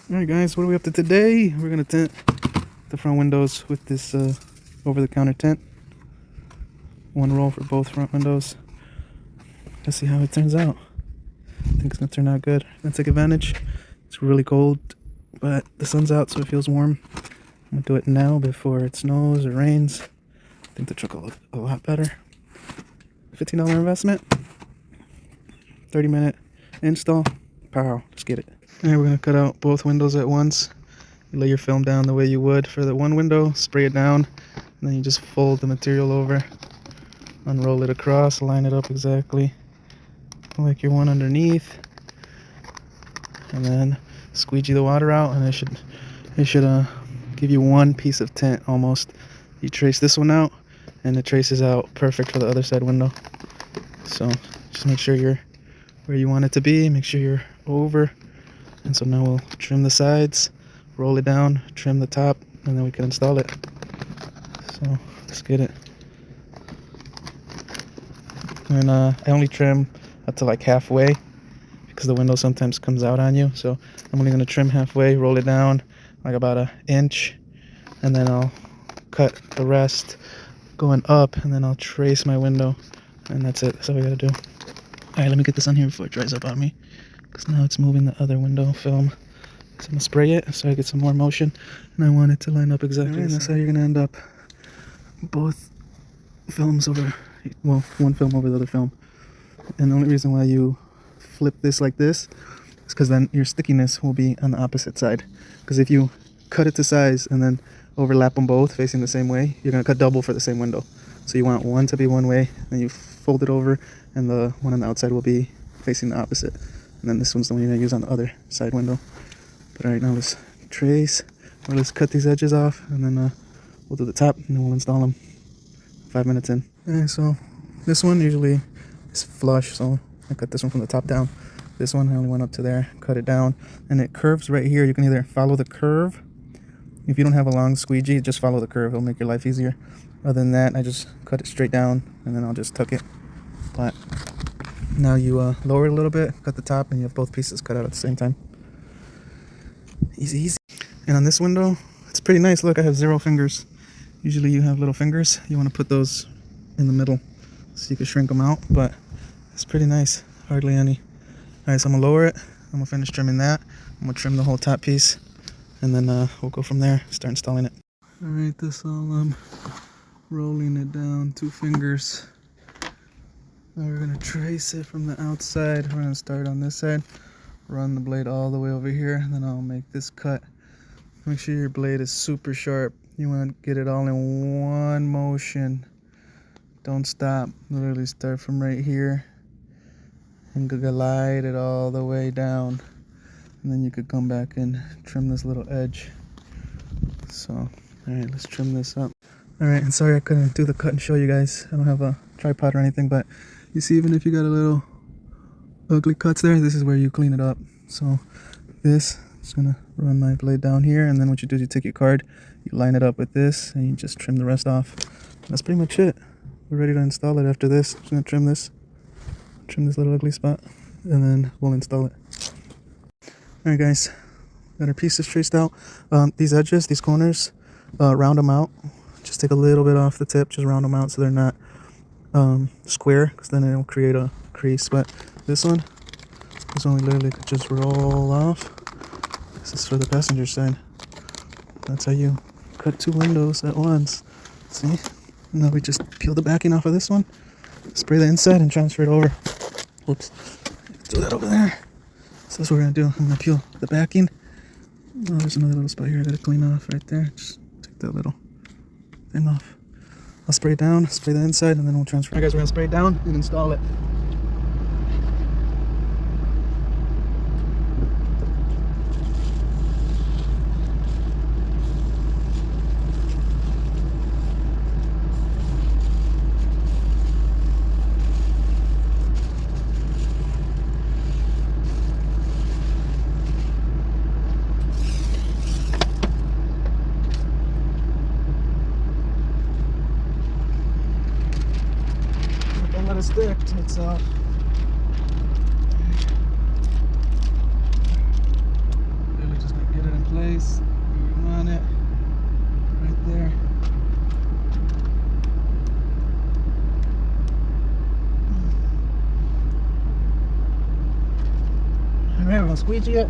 Alright guys, what are we up to today? We're going to tint the front windows with this over-the-counter tint. One roll for both front windows. Let's see how it turns out. I think it's going to turn out good. I'm going to take advantage. It's really cold, but the sun's out so it feels warm. I'm going to do it now before it snows or rains. I think the truck will look a lot better. $15 investment. 30-minute install. Pow, let's get it. Alright, we're going to cut out both windows at once. You lay your film down the way you would for the one window, spray it down, and then you just fold the material over, unroll it across, line it up exactly like your one underneath, and then squeegee the water out, and it should give you one piece of tint almost. You trace this one out, and it traces out perfect for the other side window. So just make sure you're where you want it to be, make sure you're over. And so now we'll trim the sides, roll it down, trim the top, and then we can install it. So let's get it. And I only trim up to like halfway because the window sometimes comes out on you. So I'm only going to trim halfway, roll it down like about an inch, and then I'll cut the rest going up, and then I'll trace my window, and that's it. That's all we got to do. Alright, let me get this on here before it dries up on me, because now it's moving the other window film. So I'm going to spray it so I get some more motion, and I want it to line up exactly. And that's how you're going to end up. Both films over, well, one film over the other film. And the only reason why you flip this like this is because then your stickiness will be on the opposite side. Because if you cut it to size and then overlap them both facing the same way, you're going to cut double for the same window. So you want one to be one way, then you fold it over, and the one on the outside will be facing the opposite. And then this one's the one you're going to use on the other side window. But alright, now let's trace, or let's cut these edges off, and then we'll do the top, and then we'll install them 5 minutes in. Okay, so this one usually is flush, so I cut this one from the top down. This one I only went up to there, cut it down, and it curves right here. You can either follow the curve. If you don't have a long squeegee, just follow the curve. It'll make your life easier. Other than that, I just cut it straight down, and then I'll just tuck it. But now you lower it a little bit, cut the top, and you have both pieces cut out at the same time. Easy, easy. And on this window, it's pretty nice. Look, I have 0 fingers. Usually you have little fingers. You want to put those in the middle so you can shrink them out, but it's pretty nice. Hardly any. Alright, so I'm going to lower it. I'm going to finish trimming that. I'm going to trim the whole top piece, and then we'll go from there, start installing it. Alright, this all rolling it down, 2 fingers. Now we're going to trace it from the outside. We're going to start on this side, run the blade all the way over here, and then I'll make this cut. Make sure your blade is super sharp. You want to get it all in one motion. Don't stop. Literally start from right here and glide it all the way down. And then you could come back and trim this little edge. So, alright, let's trim this up. Alright, and sorry I couldn't do the cut and show you guys. I don't have a tripod or anything, but you see, even if you got a little ugly cuts there, this is where you clean it up. So this, I'm just gonna run my blade down here, and then what you do is you take your card, you line it up with this, and you just trim the rest off. That's pretty much it. We're ready to install it after this. I'm just gonna trim this little ugly spot, and then we'll install it. Alright guys, got our pieces traced out. These edges, these corners, round them out. Just take a little bit off the tip, just round them out so they're not square, because then it'll create a crease. But this one we literally could just roll off. This is for the passenger side. That's how you cut 2 windows at once. See? And now we just peel the backing off of this one, spray the inside, and transfer it over. Whoops. Do that over there. So that's what we're going to do. I'm going to peel the backing. Oh, there's another little spot here I got to clean off right there. Just take that little thing off. I'll spray it down, spray the inside, and then we'll transfer. Alright guys, we're going to spray it down and install it. Don't let it stick till it's off. Really just gonna get place where you want it, right there. Alright, we're gonna squeegee it.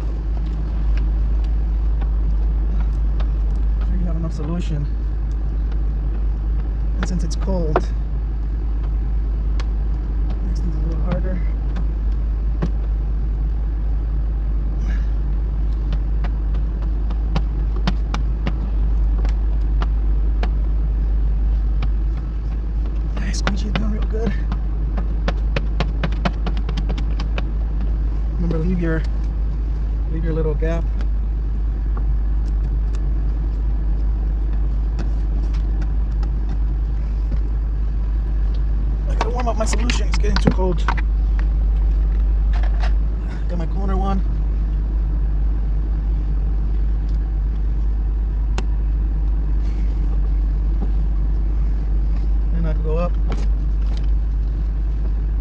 Make sure you have enough solution. And since it's cold, makes things a little harder. Squeegee it down real good. Remember, leave your little gap. I gotta warm up my solution. It's getting too cold. Got my corner one. And I can go up.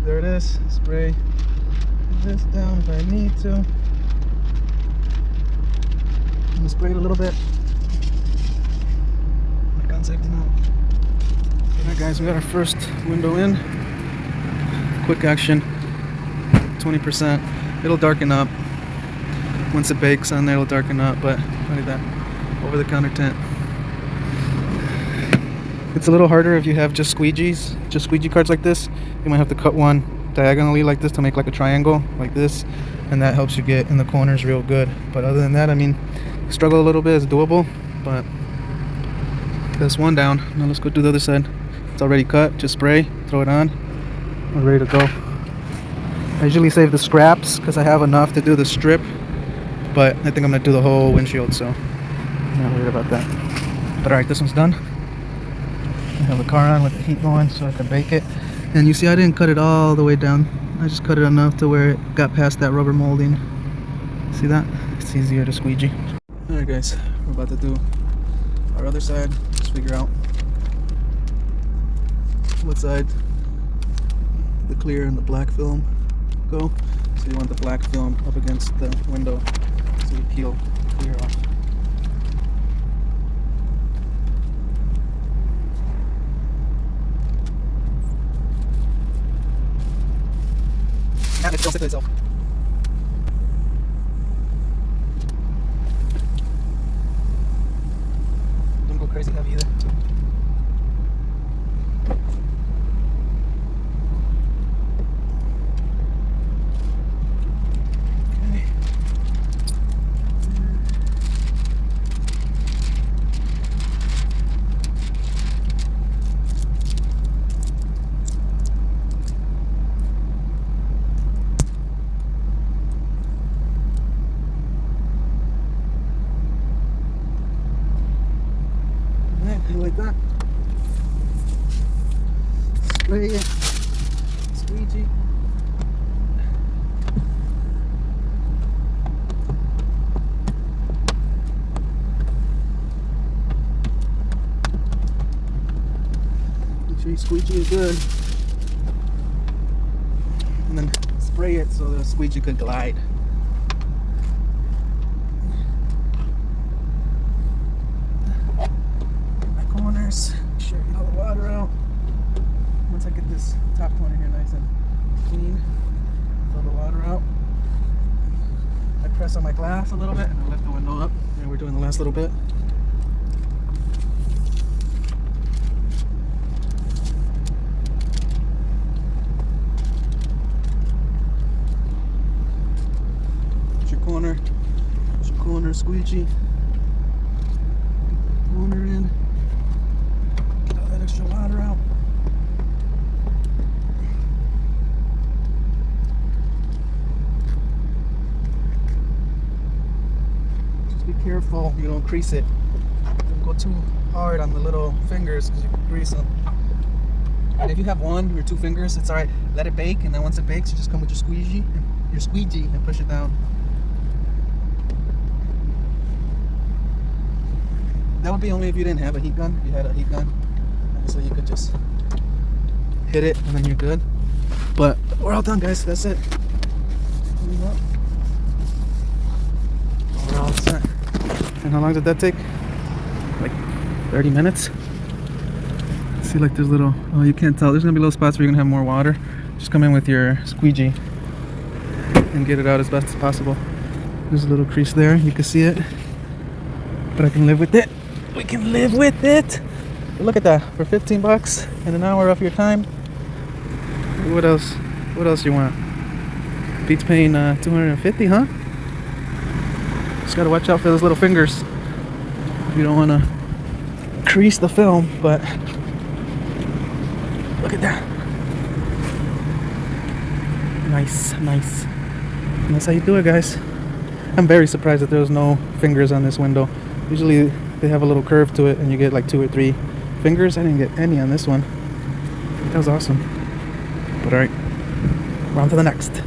There it is. Spray this down if I need to. I'm gonna spray it a little bit. My gun's acting out. Alright guys, we got our first window in. Quick action. 20%. It'll darken up. Once it bakes on there, it'll darken up, but look at that. Over the counter tint. It's a little harder if you have just squeegee cards like this. You might have to cut one diagonally like this to make like a triangle like this, and that helps you get in the corners real good. But other than that, I mean, struggle a little bit, it's doable, but that's one down. Now let's go do the other side. It's already cut, just spray, throw it on, we're ready to go. I usually save the scraps because I have enough to do the strip, but I think I'm gonna do the whole windshield, so I'm not worried about that. But alright, this one's done. I have the car on with the heat going so I can bake it. And you see I didn't cut it all the way down. I just cut it enough to where it got past that rubber molding. See that? It's easier to squeegee. Alright guys, we're about to do our other side. Just figure out what side the clear and the black film go. So you want the black film up against the window so you peel clear off. And it don't stick to itself. Don't go crazy heavy either. Like that. Spray it. Squeegee. Make sure you squeegee it good. And then spray it so the squeegee could glide. Make sure I get all the water out. Once I get this top corner here nice and clean, throw the water out. I press on my glass a little bit and I lift the window up. And we're doing the last little bit. Get your corner squeegee. Corner in. Extra water out. Just be careful you don't crease it. Don't go too hard on the little fingers because you can grease them. And if you have one or two fingers, it's alright. Let it bake, and then once it bakes, you just come with your squeegee and push it down. That would be only if you didn't have a heat gun. If you had a heat gun, so you could just hit it and then you're good. But we're all done, guys. That's it. We're all set. And how long did that take? Like 30 minutes. See, like there's little, oh, you can't tell. There's gonna be little spots where you're gonna have more water. Just come in with your squeegee and get it out as best as possible. There's a little crease there, you can see it. But I can live with it. We can live with it. But look at that, for 15 bucks and an hour off your time. What else? What else you want? Beats paying 250, huh? Just gotta watch out for those little fingers. You don't wanna crease the film, but look at that. Nice, nice. And that's how you do it, guys. I'm very surprised that there was no fingers on this window. Usually they have a little curve to it and you get like 2 or 3 fingers. I didn't get any on this one. That was awesome. But alright, we're on to the next.